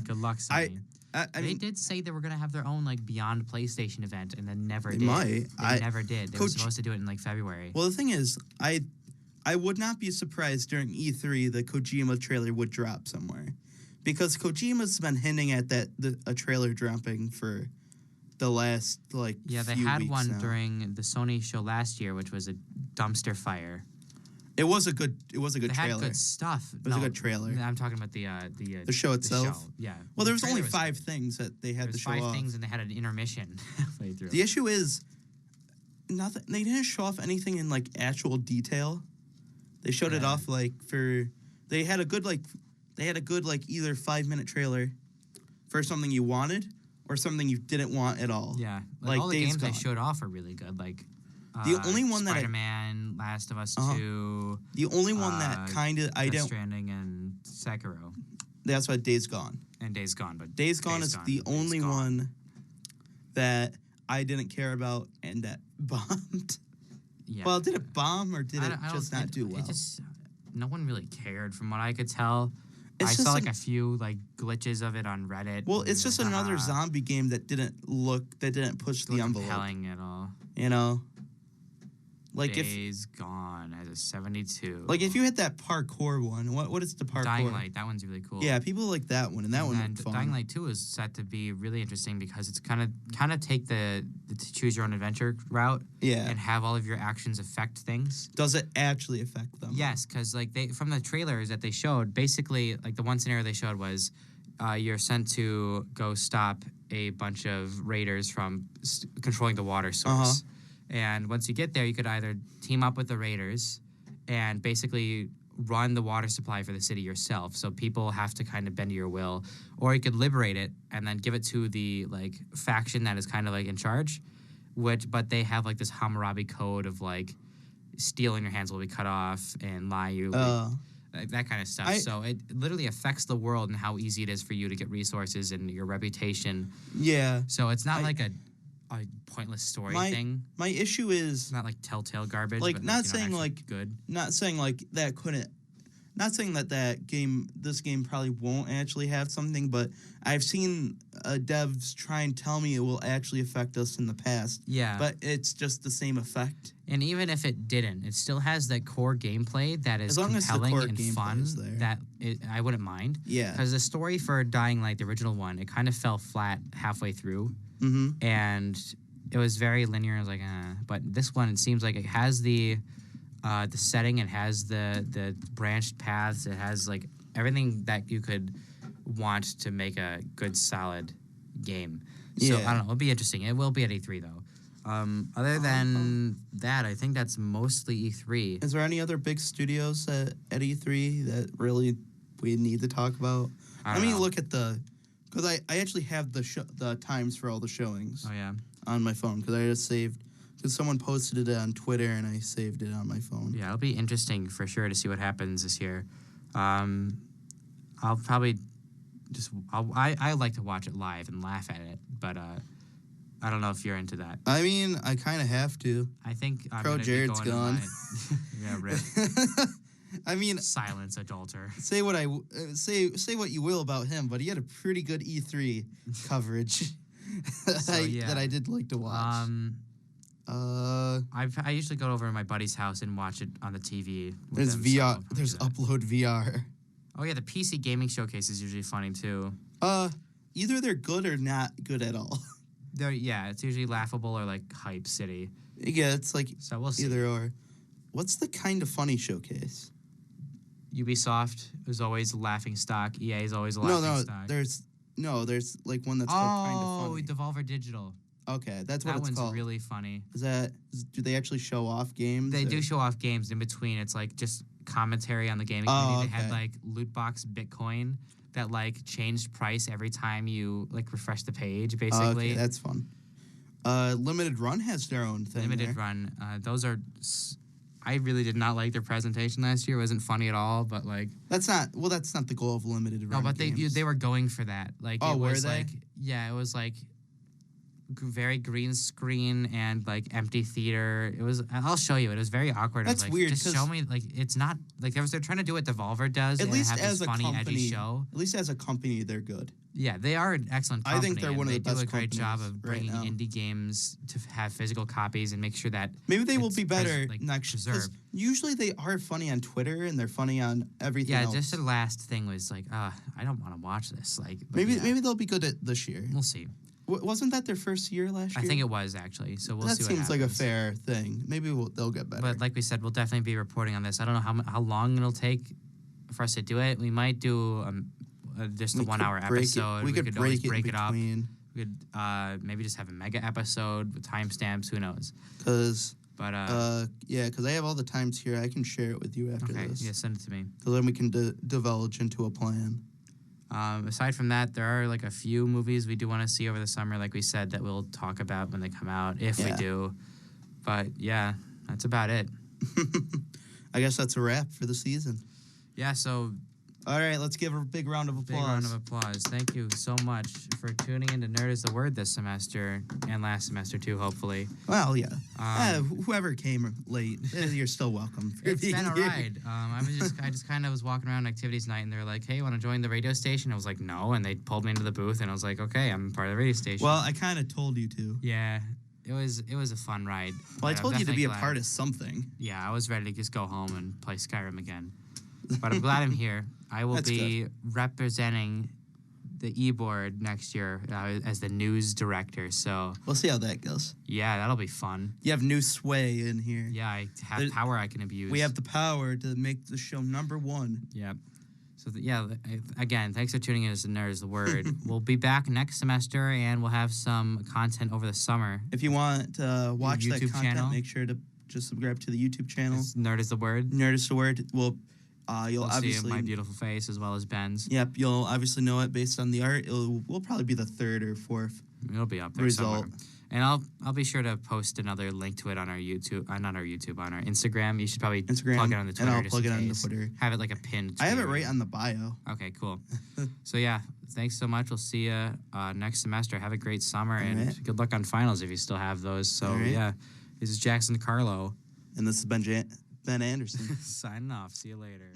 good luck, Sony. I They mean, did say they were gonna have their own like Beyond PlayStation event, and then never They did. might. They never did. They were Coach- supposed to do it in like February. well, the thing is, I would not be surprised during E3 the Kojima trailer would drop somewhere, because Kojima's been hinting at a trailer dropping for the last Yeah, they few had weeks one now. during the Sony show last year, which was a dumpster fire. It was a good They trailer. had good stuff. It was a good trailer. I'm talking about the show itself? Yeah. Well, there was The only trailer 5 things that they had There to was show 5 off. things, and they had an intermission halfway through. The issue is nothing. They didn't show off anything in like actual detail. They showed it Yeah. off they had a good either 5-minute trailer for something you wanted or something you didn't want at all. Yeah, Like all the Days games they Gone. showed off are really good. Like The only one that I- Spider-Man, Last of Us Uh-huh. 2, The only one that kind of I Death don't. Stranding, and Sekiro, That's why Days Gone. and Days Gone. But Days Gone is the only Gone. one that I didn't care about and that bombed. Yeah. Well, did it bomb or did I it don't- I don't- just not do well? It just no one really cared, from what I could tell. It's I just saw like an- a few like glitches of it on Reddit. Well, and it's just like, another zombie game that didn't push the envelope. compelling at all. You know, like Days Gone has a 72. if you hit that parkour one, what is the parkour? Dying Light, that one's really cool. Yeah, people like that one, and that one And looked fun. Dying Light 2 is set to be really interesting because it's kind of take the choose your own adventure route Yeah. and have all of your actions affect things. Does it actually affect them? Yes, because like from the trailers that they showed, basically like the one scenario they showed was you're sent to go stop a bunch of raiders from controlling the water source. And once you get there, you could either team up with the raiders and basically run the water supply for the city yourself. So people have to kind of bend to your will. Or you could liberate it and then give it to the like faction that is kind of like in charge. But they have like this Hammurabi code of like steel in your hands will be cut off and lie you. that kind of stuff. I- So it literally affects the world and how easy it is for you to get resources and your reputation. Yeah. So it's not like a pointless story thing. My issue is It's not like telltale garbage. like but not you know, saying actually like good. not saying like that couldn't. Not saying that this game probably won't actually have something, but I've seen devs try and tell me it will actually affect us in the past. Yeah. But it's just the same effect. And even if it didn't, it still has that core gameplay that is As long as the compelling core and gameplay fun. is there. That I wouldn't mind. Yeah. Because the story for Dying Light, the original one, it kind of fell flat halfway through, and it was very linear. I was like, but this one, it seems like it has the setting, it has the branched paths, it has like everything that you could want to make a good solid game. So I don't know, it'll be interesting. It will be at E3 though. Other than that, I think that's mostly E3. Is there any other big studios at E3 that really we need to talk about? I Let don't me know. look at because I actually have the times for all the showings Oh yeah. on my phone because I just saved. Because someone posted it on Twitter and I saved it on my phone. Yeah, it'll be interesting for sure to see what happens this year. I'll probably I like to watch it live and laugh at it, but I don't know if you're into that. I mean, I kind of have to. I think I'm Pro gonna Jared's be going gone. to yeah, rip. I mean, Silence, adulter. say what you will about him, but he had a pretty good E3 coverage that I did like to watch. I usually go over to my buddy's house and watch it on the TV. with There's him, VR. so I'll probably There's do that. Upload VR. Oh yeah, the PC gaming showcase is usually funny too. Either they're good or not good at all. It's usually laughable or like hype city. Yeah, it's like So we'll see. either or. What's the kind of funny showcase? Ubisoft is always a laughing stock. EA is always a laughing stock. There's like one that's called kind of funny. Devolver Digital. Okay, that's what That it's one's called. really funny. Do they actually show off games? They or- do show off games in between. It's like just commentary on the gaming community. They had like loot box Bitcoin that like changed price every time you like refresh the page. Basically, Okay, that's fun. Limited Run has their own thing. Limited Run. Those are. I really did not like their presentation last year. It wasn't funny at all. But like That's not the goal of Limited Run. no, but games. they were going for that. Like Oh, it were was they? like it was like very green screen and like empty theater. It was. I'll show you. It was very awkward. That's I was like, weird, Just 'cause- show me. Like it's not like they're trying to do what Devolver does. At and least have as this a funny, company, edgy show. At least as a company, they're good. Yeah, they are an excellent I company. think they're and one of they the best do a great job companies of right bringing now. indie games to have physical copies and make sure that Maybe they will it's be better like, next. 'Cause preserved. usually they are funny on Twitter and they're funny on everything Yeah, else. just the last thing was like, I don't want to watch this. Like, but maybe yeah, maybe they'll be good at this year. we'll see. Wasn't that their first year last year? I think it was actually. So we'll that see what seems like a happens. fair thing. Maybe they'll get better. But like we said, we'll definitely be reporting on this. I don't know how long it'll take for us to do it. We might do just a We 1 could hour break episode. It. We could always break it it up. between We could maybe just have a mega episode with timestamps. Who knows? because But because I have all the times here. I can share it with you after okay, this. yeah, send it to me. So then we can divulge into a plan. Aside from that, there are like a few movies we do want to see over the summer, like we said, that we'll talk about when they come out, if we Yeah. do. But yeah, that's about it. I guess that's a wrap for the season. Yeah, so All right, let's give her a big round of applause. big round of applause. Thank you so much for tuning in to Nerd is the Word this semester and last semester too, hopefully. Well, yeah. Whoever came late, you're still welcome. For It's being been a here. ride. I just kind of was walking around activities night, and they were like, "Hey, you want to join the radio station?" I was like, "No," and they pulled me into the booth, and I was like, "Okay, I'm part of the radio station." Well, I kind of told you to. yeah, it was a fun ride. Well, I but I'm told you to definitely be a glad- part of something. Yeah, I was ready to just go home and play Skyrim again. But I'm glad I'm here. I will That's be representing the e-board next year as the news director. So, We'll see how that goes. yeah, that'll be fun. You have new sway in here. Yeah, I have There's- power I can abuse. We have the power to make the show #1. Yeah. So, again, thanks for tuning in as the Nerd is the Word. We'll be back next semester, and we'll have some content over the summer. If you want to watch that YouTube content, channel. make sure to just subscribe to the YouTube channel. It's Nerd is the Word. Nerdist Word. You'll You'll see obviously my beautiful face as well as Ben's. Yep, you'll obviously know it based on the art. We'll probably be the third or fourth. It'll be up there Result. somewhere. And I'll be sure to post another link to it on our YouTube, not our YouTube, on our Instagram. You should probably Instagram, plug it on the Twitter. and I'll just plug in it on the case. Twitter. Have it like a pinned. I have it right on the bio. Okay, cool. So yeah, thanks so much. We'll see you next semester. Have a great summer and good luck on finals if you still have those. So yeah, this is Jackson DiCarlo. And this has been Ben Anderson. Signing off. See you later.